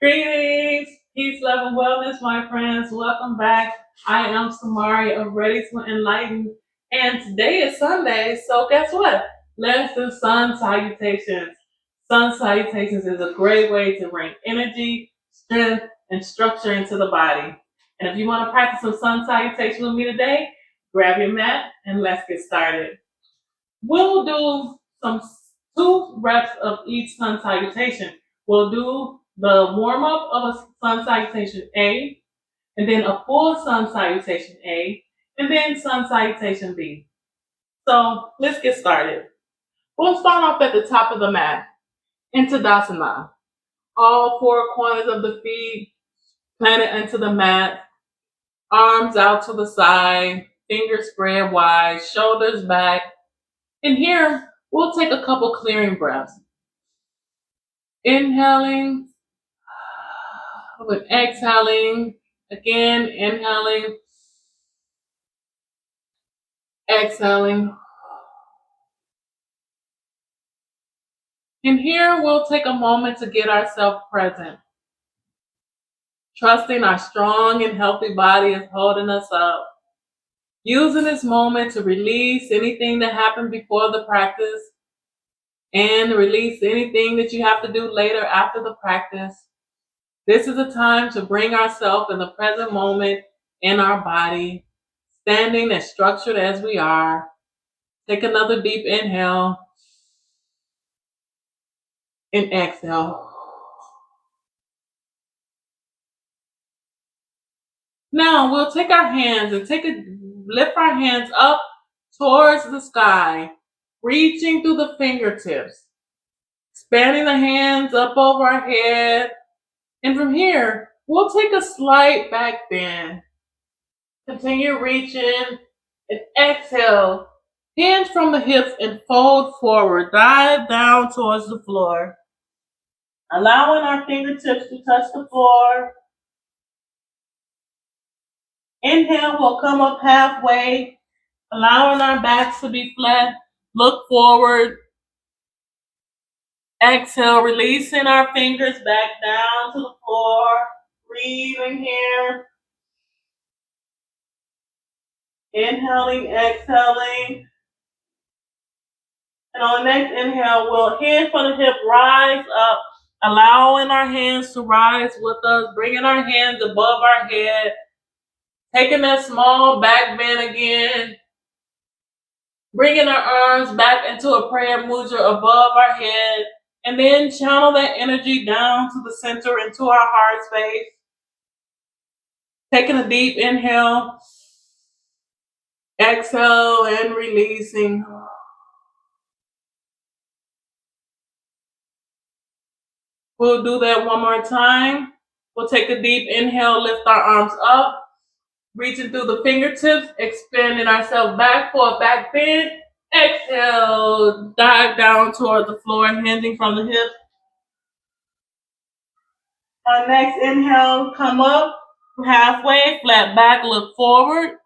Greetings, peace, love, and wellness, my friends. Welcome back. I am Sammarilee of Ready to Enlighten, and today is Sunday. So guess what? Let's do sun salutations. Sun salutations is a great way to bring energy, strength, and structure into the body. And if you want to practice some sun salutation with me today, grab your mat and let's get started. We'll do some 2 reps of each sun salutation. We'll do the warm up of a sun salutation A, and then a full sun salutation A, and then sun salutation B. So let's get started. We'll start off at the top of the mat, into Tadasana. All 4 corners of the feet planted into the mat, arms out to the side, fingers spread wide, shoulders back. And here, we'll take a couple clearing breaths. Inhaling, with exhaling, again, inhaling, exhaling. And here, we'll take a moment to get ourselves present, trusting our strong and healthy body is holding us up. Using this moment to release anything that happened before the practice and release anything that you have to do later after the practice. This is a time to bring ourselves in the present moment in our body, standing as structured as we are. Take another deep inhale and exhale. Now we'll take our hands and lift our hands up towards the sky, reaching through the fingertips, expanding the hands up over our head. And from here, we'll take a slight back bend. Continue reaching and exhale. Hands from the hips and fold forward. Dive down towards the floor. Allowing our fingertips to touch the floor. Inhale, we'll come up halfway. Allowing our backs to be flat. Look forward. Exhale, releasing our fingers back down to the floor. Breathing here. Inhaling, exhaling. And on the next inhale, we'll hand from the hip rise up, allowing our hands to rise with us, bringing our hands above our head, taking that small back bend again, bringing our arms back into a prayer mudra above our head, and then channel that energy down to the center into our heart space. Taking a deep inhale, exhale, and releasing. We'll do that one more time. We'll take a deep inhale, lift our arms up, reaching through the fingertips, expanding ourselves back for a back bend. Exhale, dive down toward the floor, hinging from the hips. Our next inhale, come up halfway, flat back, look forward.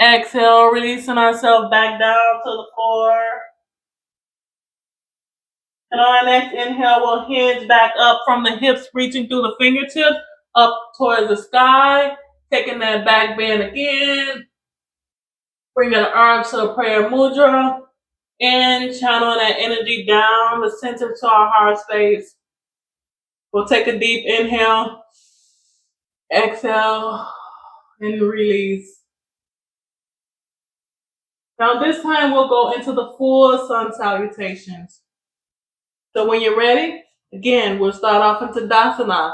Exhale, releasing ourselves back down to the floor. And on our next inhale, we'll hinge back up from the hips, reaching through the fingertips, up towards the sky, taking that back bend again. Bringing the arms to the prayer mudra, and channeling that energy down the center to our heart space. We'll take a deep inhale, exhale, and release. Now this time we'll go into the full sun salutations. So when you're ready, again, we'll start off into Tadasana.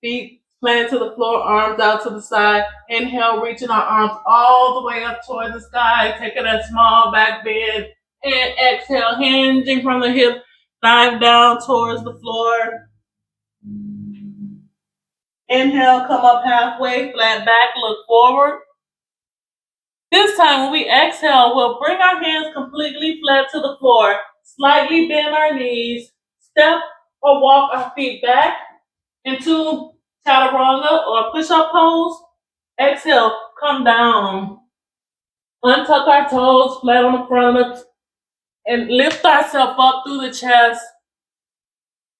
Feet planted to the floor, arms out to the side. Inhale, reaching our arms all the way up towards the sky, taking a small back bend. And exhale, hinging from the hip, dive down towards the floor. Inhale, come up halfway, flat back, look forward. This time when we exhale, we'll bring our hands completely flat to the floor, slightly bend our knees, step or walk our feet back into chaturanga or push-up pose. Exhale, come down. Untuck our toes, flat on the front of us, and lift ourselves up through the chest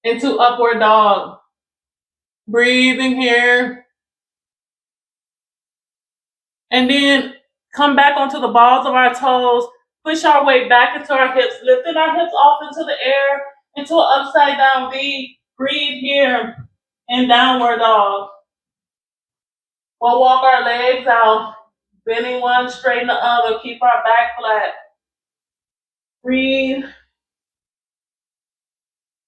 into upward dog. Breathing here. And then come back onto the balls of our toes. Push our way back into our hips, lifting our hips off into the air, into an upside down V. Breathe here in downward dog. We'll walk our legs out, bending one, straighten the other. Keep our back flat. Breathe.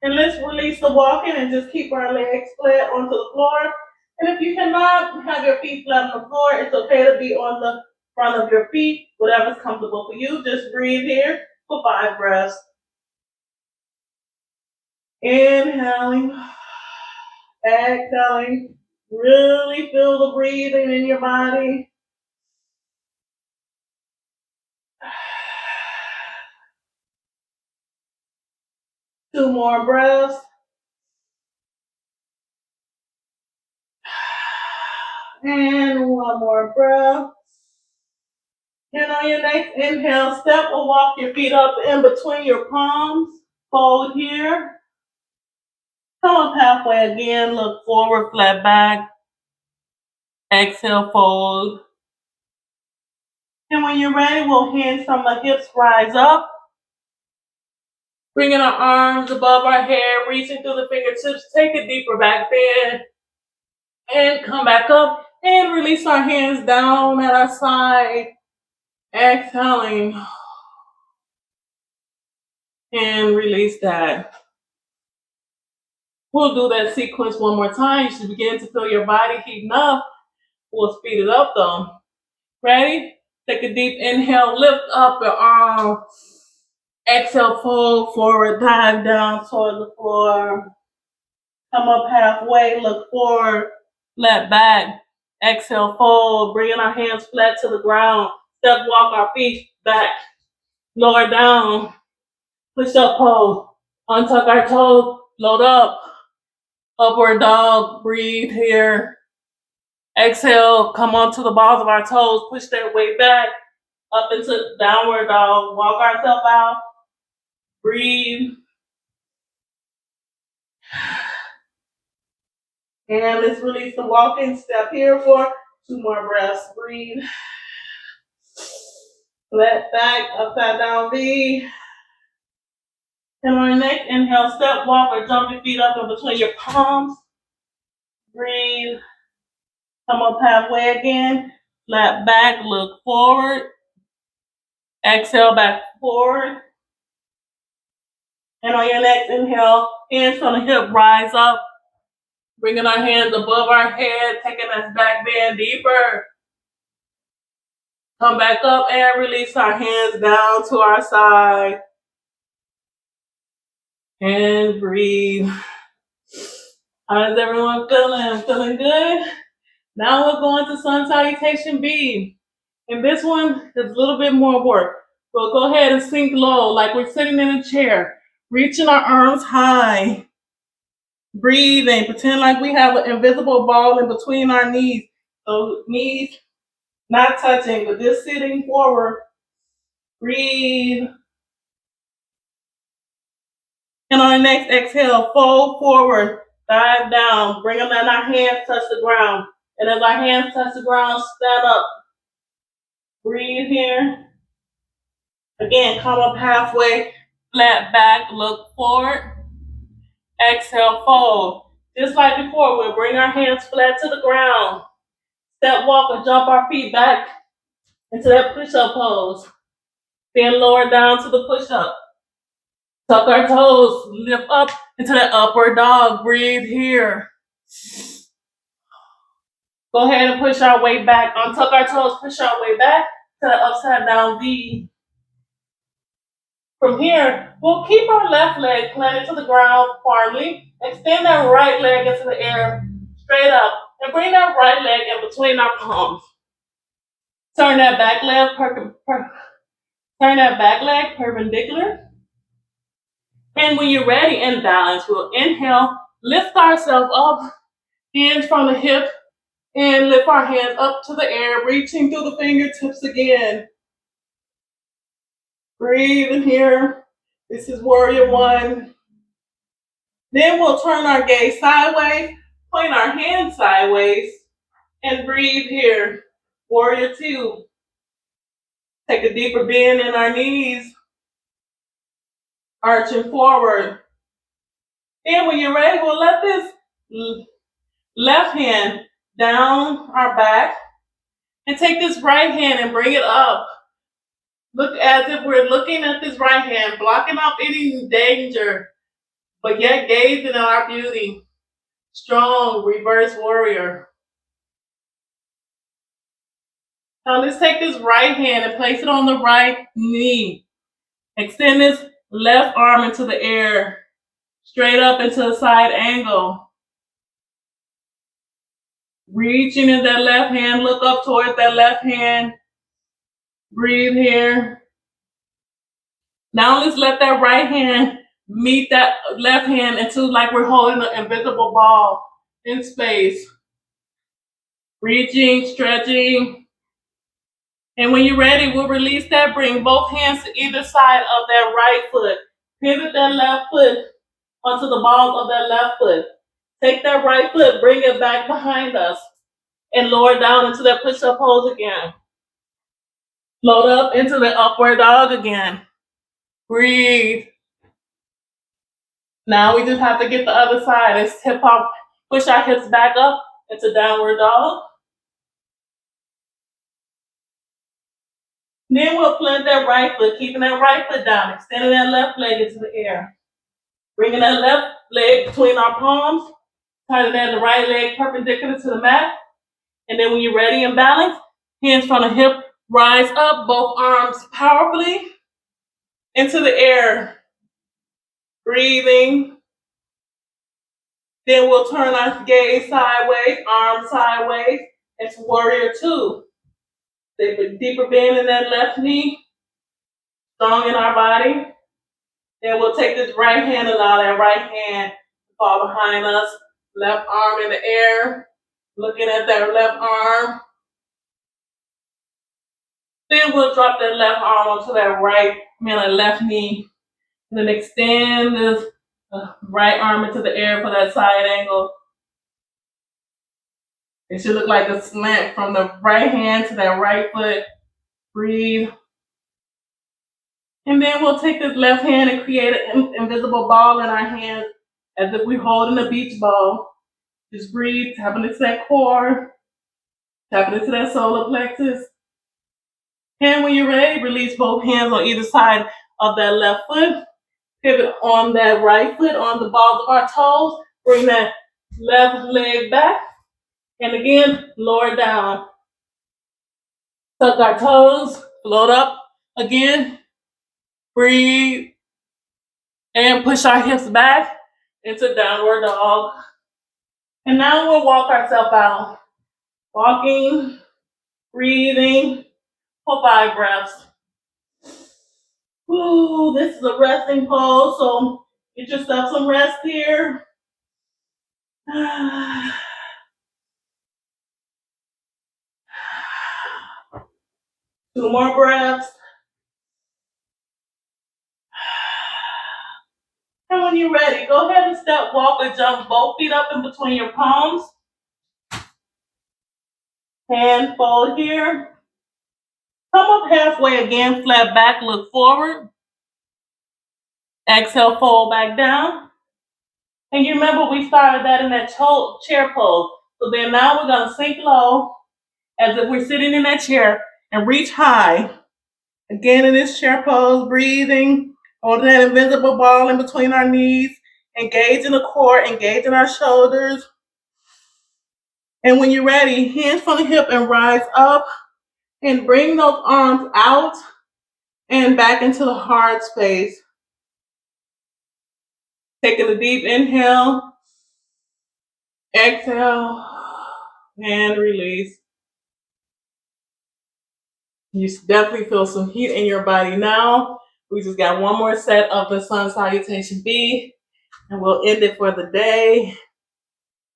And let's release the walking and just keep our legs flat onto the floor. And if you cannot have your feet flat on the floor, it's okay to be on the front of your feet, whatever's comfortable for you. Just breathe here for 5 breaths. Inhaling, exhaling. Really feel the breathing in your body. Two more breaths. And one more breath. And on your next inhale, step or walk your feet up in between your palms. Fold here. Come up halfway again. Look forward, flat back. Exhale, fold. And when you're ready, we'll hands from the hips rise up. Bringing our arms above our head, reaching through the fingertips. Take a deeper back bend. And come back up. And release our hands down at our side. Exhaling. And release that. We'll do that sequence one more time. You should begin to feel your body heating up. We'll speed it up though. Ready? Take a deep inhale, lift up your arm. Exhale, fold forward, dive down toward the floor. Come up halfway, look forward, flat back. Exhale, fold, bringing our hands flat to the ground. Step, walk our feet back. Lower down. Push up pose. Untuck our toes, load up. Upward dog, breathe here. Exhale, come onto the balls of our toes, push that weight back, up into downward dog, walk ourselves out, breathe. And let's release the walking step here for 2 more breaths. Breathe. Flat back, upside down V. And on your next inhale, step, walk, or jump your feet up in between your palms. Breathe. Come up halfway again. Flat back, look forward. Exhale, back forward. And on your next inhale, hands from the hip, rise up. Bringing our hands above our head, taking us back bend deeper. Come back up and release our hands down to our side. And breathe. How is everyone feeling? Feeling good? Now we're going to Sun Salutation B. And this one is a little bit more work. We'll go ahead and sink low like we're sitting in a chair. Reaching our arms high. Breathing. Pretend like we have an invisible ball in between our knees. So knees not touching, but just sitting forward. Breathe. And on the next exhale, fold forward, dive down. Bring them and our hands touch the ground. And as our hands touch the ground, stand up. Breathe here. Again, come up halfway, flat back, look forward. Exhale, fold. Just like before, we'll bring our hands flat to the ground. Step, walk, or jump our feet back into that push-up pose. Then lower down to the push-up. Tuck our toes, lift up into that upward dog. Breathe here. Go ahead and push our way back. Untuck our toes, push our way back to the upside down V. From here, we'll keep our left leg planted to the ground firmly. Extend that right leg into the air, straight up, and bring that right leg in between our palms. Turn that back leg perpendicular. And when you're ready in balance, we'll inhale, lift ourselves up, hands from the hip, and lift our hands up to the air, reaching through the fingertips again. Breathe in here. This is warrior one. Then we'll turn our gaze sideways, Point our hands sideways and breathe here. Warrior two. Take a deeper bend in our knees, arching forward. Then when you're ready, we'll let this left hand down our back and take this right hand and bring it up. Look as if we're looking at this right hand, blocking off any danger, but yet gazing at our beauty. Strong reverse warrior. Now let's take this right hand and place it on the right knee. Extend this left arm into the air, straight up into a side angle. Reaching in that left hand, look up towards that left hand. Breathe here. Now let's let that right hand meet that left hand into like we're holding an invisible ball in space. Reaching, stretching. And when you're ready, we'll release that. Bring both hands to either side of that right foot. Pivot that left foot onto the balls of that left foot. Take that right foot, bring it back behind us, and lower down into that push-up pose again. Load up into the upward dog again. Breathe. Now we just have to get the other side. Let's hip hop, push our hips back up into downward dog. Then we'll plant that right foot, keeping that right foot down, extending that left leg into the air. Bringing that left leg between our palms, turning that the right leg perpendicular to the mat. And then when you're ready and balanced, hands from the hip, rise up, both arms powerfully into the air. Breathing. Then we'll turn our gaze sideways, arms sideways. It's warrior two. Take a deeper bend in that left knee, strong in our body. Then we'll take this right hand, allow that right hand to fall behind us. Left arm in the air, looking at that left arm. Then we'll drop that left arm onto that left knee. And then extend this right arm into the air for that side angle. It should look like a slant from the right hand to that right foot. Breathe. And then we'll take this left hand and create an invisible ball in our hands as if we're holding a beach ball. Just breathe, tapping into that core, tapping into that solar plexus. And when you're ready, release both hands on either side of that left foot. Pivot on that right foot on the balls of our toes. Bring that left leg back. And again, lower down. Tuck our toes, float up again. Breathe. And push our hips back into downward dog. And now we'll walk ourselves out. Walking, breathing for 5 breaths. Ooh, this is a resting pose, so get yourself some rest here. 2 more breaths. And when you're ready, go ahead and step, walk, or jump both feet up in between your palms. Hand fold here. Come up halfway again, flat back, look forward. Exhale, fold back down. And you remember we started that in that chair pose. So then now we're gonna sink low as if we're sitting in that chair and reach high. Again in this chair pose, breathing. Holding that invisible ball in between our knees, engaging the core, engaging our shoulders. And when you're ready, hands from the hip and rise up and bring those arms out and back into the heart space. Taking a deep inhale, exhale, and release. You definitely feel some heat in your body now. We just got one more set of the Sun Salutation B, and we'll end it for the day.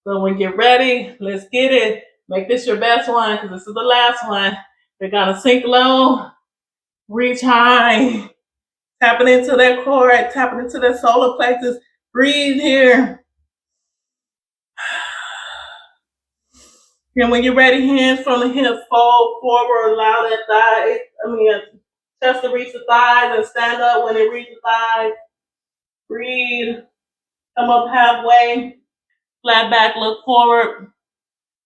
So when you get ready, let's get it. Make this your best one, because this is the last one. We're gonna sink low, reach high, tapping into that core, tapping into that solar plexus. Breathe here. And when you're ready, hands from the hip, fold forward, allow that chest to reach the thighs and stand up when it reaches the thighs. Breathe. Come up halfway. Flat back, look forward.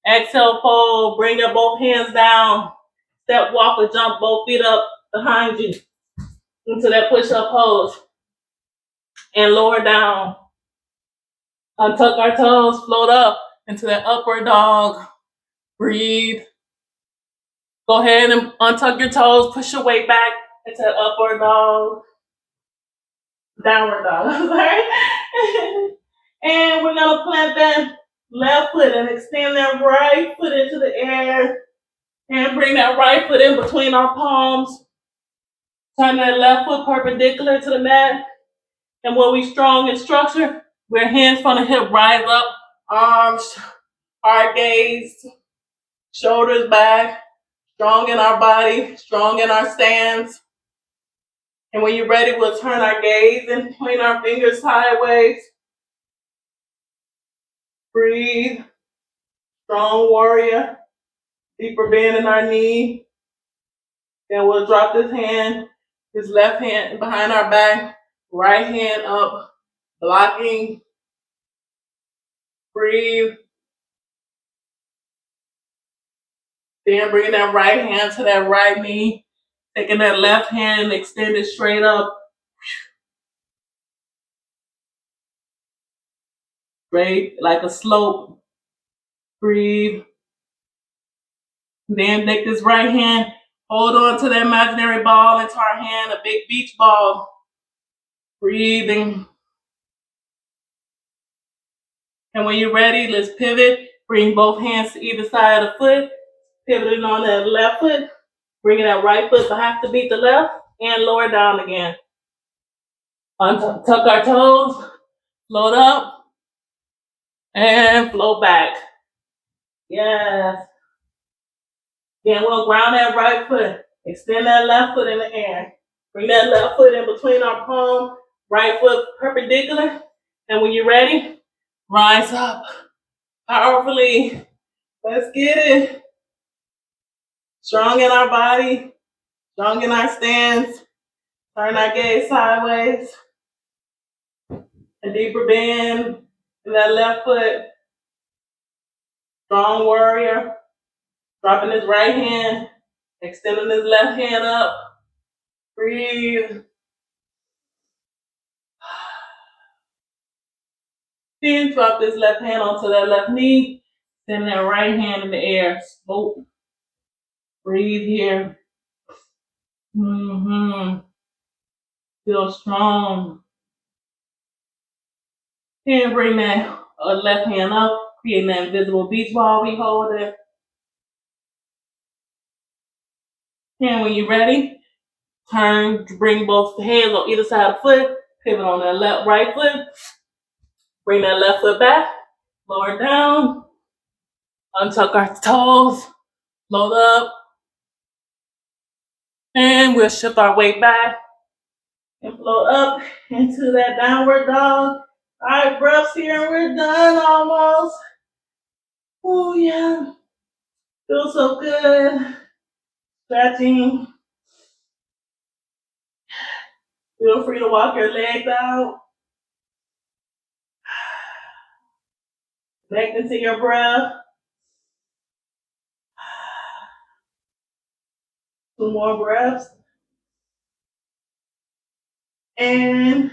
Exhale, fold. Bring up both hands down. Step, walk, or jump both feet up behind you into that push-up pose. And lower down. Untuck our toes, float up into that upward dog. Breathe. Go ahead and untuck your toes, push your weight back into that upward dog. Downward dog, I'm sorry. And we're gonna plant that left foot and extend that right foot into the air. And bring that right foot in between our palms. Turn that left foot perpendicular to the mat. And when we strong in structure, we're hands from the hip, rise up, arms, heart gaze, shoulders back, strong in our body, strong in our stance. And when you're ready, we'll turn our gaze and point our fingers sideways. Breathe. Strong warrior. Deeper bend in our knee. Then we'll drop this hand, this left hand behind our back, right hand up, blocking. Breathe. Then bringing that right hand to that right knee. Taking that left hand and extend it straight up. Straight like a slope. Breathe. Then take this right hand, hold on to that imaginary ball into our hand, a big beach ball. Breathing. And when you're ready, let's pivot. Bring both hands to either side of the foot. Pivoting on that left foot. Bringing that right foot behind to beat the left and lower down again. Tuck our toes, float up, and float back. Yes. Then we'll ground that right foot. Extend that left foot in the air. Bring that left foot in between our palm, right foot perpendicular. And when you're ready, rise up powerfully. Let's get it. Strong in our body, strong in our stance. Turn our gaze sideways. A deeper bend in that left foot. Strong warrior. Dropping his right hand, extending his left hand up. Breathe. Then drop this left hand onto that left knee. Send that right hand in the air. Swoop. Breathe here. Feel strong. And bring that left hand up, creating that invisible beach ball we hold it. And when you're ready, turn, bring both hands on either side of the foot, pivot on that right foot, bring that left foot back, lower down, untuck our toes, load up, and we'll shift our weight back and float up into that downward dog. 5 breaths here and we're done almost. Oh yeah, feels so good. Stretching. Feel free to walk your legs out. Connect into your breath. 2 more breaths. And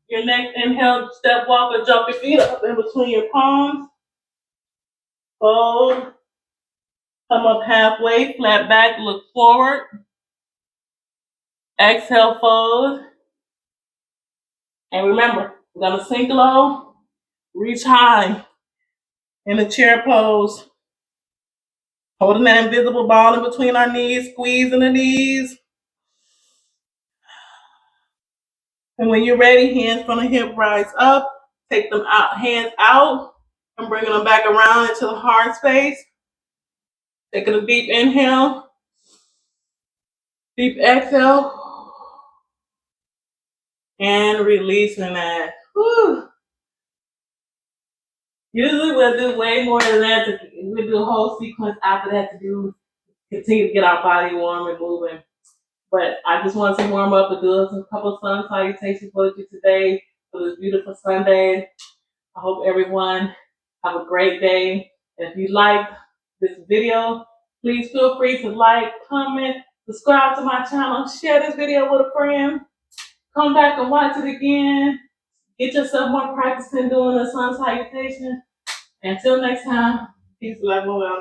your next inhale, step, walk, or jump your feet up in between your palms. Fold. Come up halfway, flat back, look forward. Exhale, fold. And remember, we're gonna sink low, reach high in the chair pose. Holding that invisible ball in between our knees, squeezing the knees. And when you're ready, hands from the hip, rise up. Take them out, hands out, and bringing them back around into the heart space. Taking a deep inhale, deep exhale, and releasing that. Whew. Usually we'll do way more than that to we'll do a whole sequence after that to continue to get our body warm and moving. But I just wanted to warm up and do a couple of sun salutations for you today for this beautiful Sunday. I hope everyone have a great day. And if you like this video, please feel free to like, comment, subscribe to my channel, share this video with a friend. Come back and watch it again. Get yourself more practice in doing the sun salutation. Until next time, peace, love, and well.